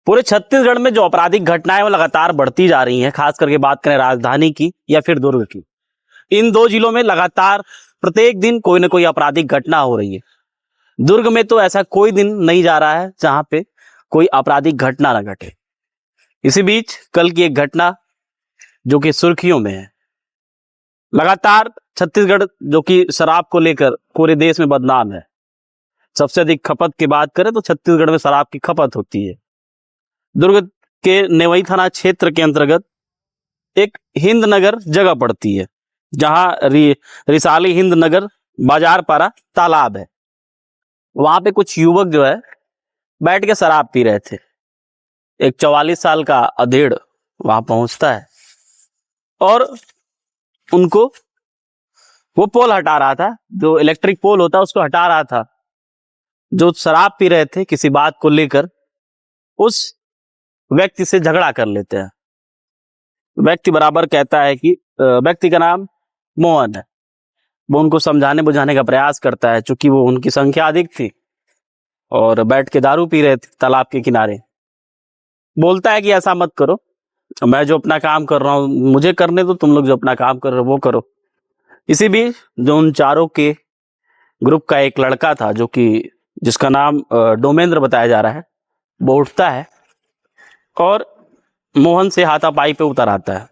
पूरे छत्तीसगढ़ में जो आपराधिक घटनाएं वो लगातार बढ़ती जा रही हैं, खास करके बात करें राजधानी की या फिर दुर्ग की। इन दो जिलों में लगातार प्रत्येक दिन कोई ना कोई आपराधिक घटना हो रही है। दुर्ग में तो ऐसा कोई दिन नहीं जा रहा है जहां पे कोई आपराधिक घटना न घटे। इसी बीच कल की एक घटना जो कि सुर्खियों में है। लगातार छत्तीसगढ़ जो कि शराब को लेकर पूरे देश में बदनाम है। सबसे अधिक खपत की बात करें तो छत्तीसगढ़ में शराब की खपत होती है। दुर्ग के नेवई थाना क्षेत्र के अंतर्गत एक हिंद नगर जगह पड़ती है, जहां रिसाली हिंद नगर बाजार पारा तालाब है। वहां पे कुछ युवक जो है बैठ के शराब पी रहे थे। एक 44 साल का अधेड़ वहां पहुंचता है और उनको वो पोल हटा रहा था, जो इलेक्ट्रिक पोल होता है उसको हटा रहा था। जो शराब पी रहे थे किसी बात को लेकर उस व्यक्ति से झगड़ा कर लेते हैं। व्यक्ति बराबर कहता है कि व्यक्ति का नाम मोहन है। वो उनको समझाने बुझाने का प्रयास करता है, चूंकि वो उनकी संख्या अधिक थी और बैठ के दारू पी रहे थे तालाब के किनारे। बोलता है कि ऐसा मत करो, मैं जो अपना काम कर रहा हूं मुझे करने दो, तुम लोग जो अपना काम कर रहे हो वो करो। इसी बीच जो उन चारों के ग्रुप का एक लड़का था जो कि जिसका नाम डोमेंद्र बताया जा रहा है, वो उठता है और मोहन से हाथापाई पे उतर आता है।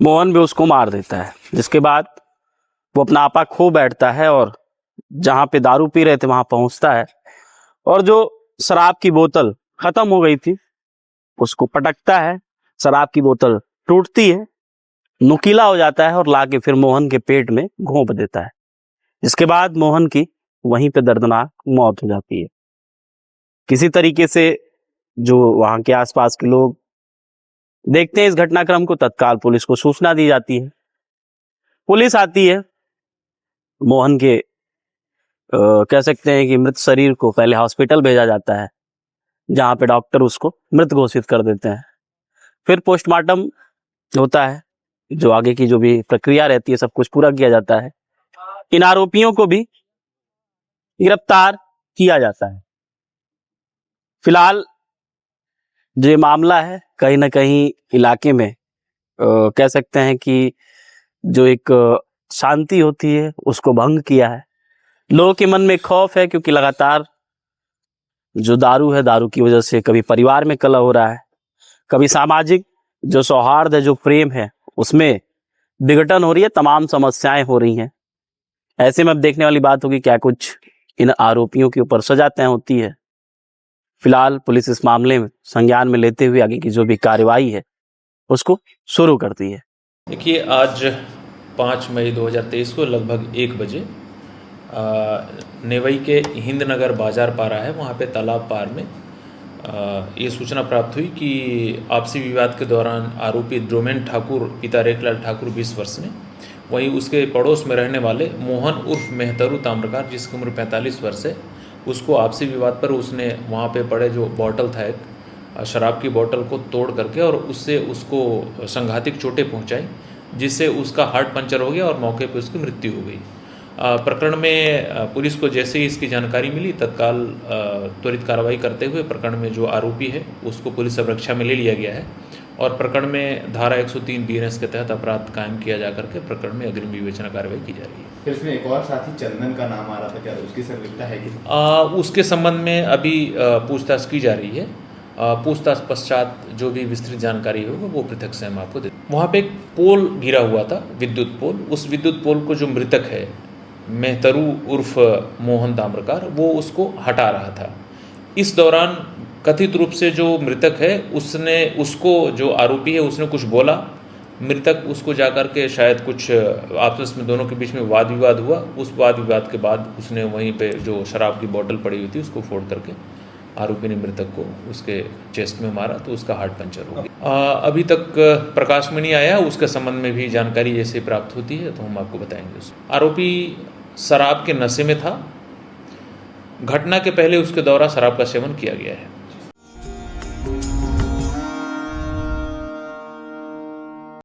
मोहन भी उसको मार देता है, जिसके बाद वो अपना आपा खो बैठता है और जहां पे दारू पी रहे थे वहां पहुंचता है और जो शराब की बोतल खत्म हो गई थी उसको पटकता है। शराब की बोतल टूटती है, नुकीला हो जाता है और लाके फिर मोहन के पेट में घोंप देता है। इसके बाद मोहन की वहीं पे दर्दनाक मौत हो जाती है। किसी तरीके से जो वहां के आसपास के लोग देखते हैं इस घटनाक्रम को, तत्काल पुलिस को सूचना दी जाती है। पुलिस आती है। मोहन के कह सकते हैं कि मृत शरीर को पहले हॉस्पिटल भेजा जाता है, जहां पे डॉक्टर उसको मृत घोषित कर देते हैं। फिर पोस्टमार्टम होता है, जो आगे की जो भी प्रक्रिया रहती है सब कुछ पूरा किया जाता है। इन आरोपियों को भी गिरफ्तार किया जाता है। फिलहाल जो ये मामला है कहीं ना कहीं इलाके में कह सकते हैं कि जो एक शांति होती है उसको भंग किया है। लोगों के मन में खौफ है, क्योंकि लगातार जो दारू है, दारू की वजह से कभी परिवार में कलह हो रहा है, कभी सामाजिक जो सौहार्द है, जो प्रेम है, उसमें विघटन हो रही है, तमाम समस्याएं हो रही हैं। ऐसे में अब देखने वाली बात होगी क्या कुछ इन आरोपियों के ऊपर सजा तय होती है। फिलहाल पुलिस इस मामले में संज्ञान में लेते हुए आगे की जो भी कार्रवाई है उसको शुरू करती है। देखिए, आज 5 मई 2023 को लगभग 1 बजे नेवई के हिंद नगर बाजार पारा है, वहाँ पे तालाब पार में ये सूचना प्राप्त हुई कि आपसी विवाद के दौरान आरोपी डोमेन ठाकुर पिता रेखलाल ठाकुर 20 वर्ष ने, वहीं उसके पड़ोस में रहने वाले मोहन उर्फ मेहतरू ताम्रकार जिसकी उम्र 45 वर्ष है, उसको आपसी विवाद पर उसने वहाँ पे पड़े जो बॉटल था एक शराब की बोतल को तोड़ करके और उससे उसको संघातिक चोटें पहुँचाई, जिससे उसका हार्ट पंचर हो गया और मौके पर उसकी मृत्यु हो गई। प्रकरण में पुलिस को जैसे ही इसकी जानकारी मिली तत्काल त्वरित कार्रवाई करते हुए प्रकरण में जो आरोपी है उसको पुलिस संरक्षा में ले लिया गया है और प्रकरण में धारा 103 बीएनएस के तहत अपराध कायम किया जा करके प्रकरण में अग्रिम विवेचना कार्रवाई की जा रही है। फिर इसमें एक और साथी चंदन का नाम आ रहा था, क्या उसकी संलिप्तता है कि? उसके संबंध में अभी पूछताछ की जा रही है। पूछताछ पश्चात जो भी विस्तृत जानकारी होगी वो पृथक से हम आपको दे। वहाँ पे एक पोल गिरा हुआ था, विद्युत पोल। उस विद्युत पोल को जो मृतक है मेहतरू उर्फ मोहन ताम्रकार, वो उसको हटा रहा था। इस दौरान कथित रूप से जो मृतक है उसको जो आरोपी है उसने कुछ बोला। मृतक उसको जाकर के शायद कुछ आपस में दोनों के बीच में वाद विवाद हुआ। उस वाद विवाद के बाद उसने वहीं पे जो शराब की बोतल पड़ी हुई थी उसको फोड़ करके आरोपी ने मृतक को उसके चेस्ट में मारा, तो उसका हार्ट पंचर हो गया। अभी तक प्रकाश में नहीं आया, उसके संबंध में भी जानकारी जैसे प्राप्त होती है तो हम आपको बताएंगे। आरोपी शराब के नशे में था। घटना के पहले उसके द्वारा शराब का सेवन किया गया है।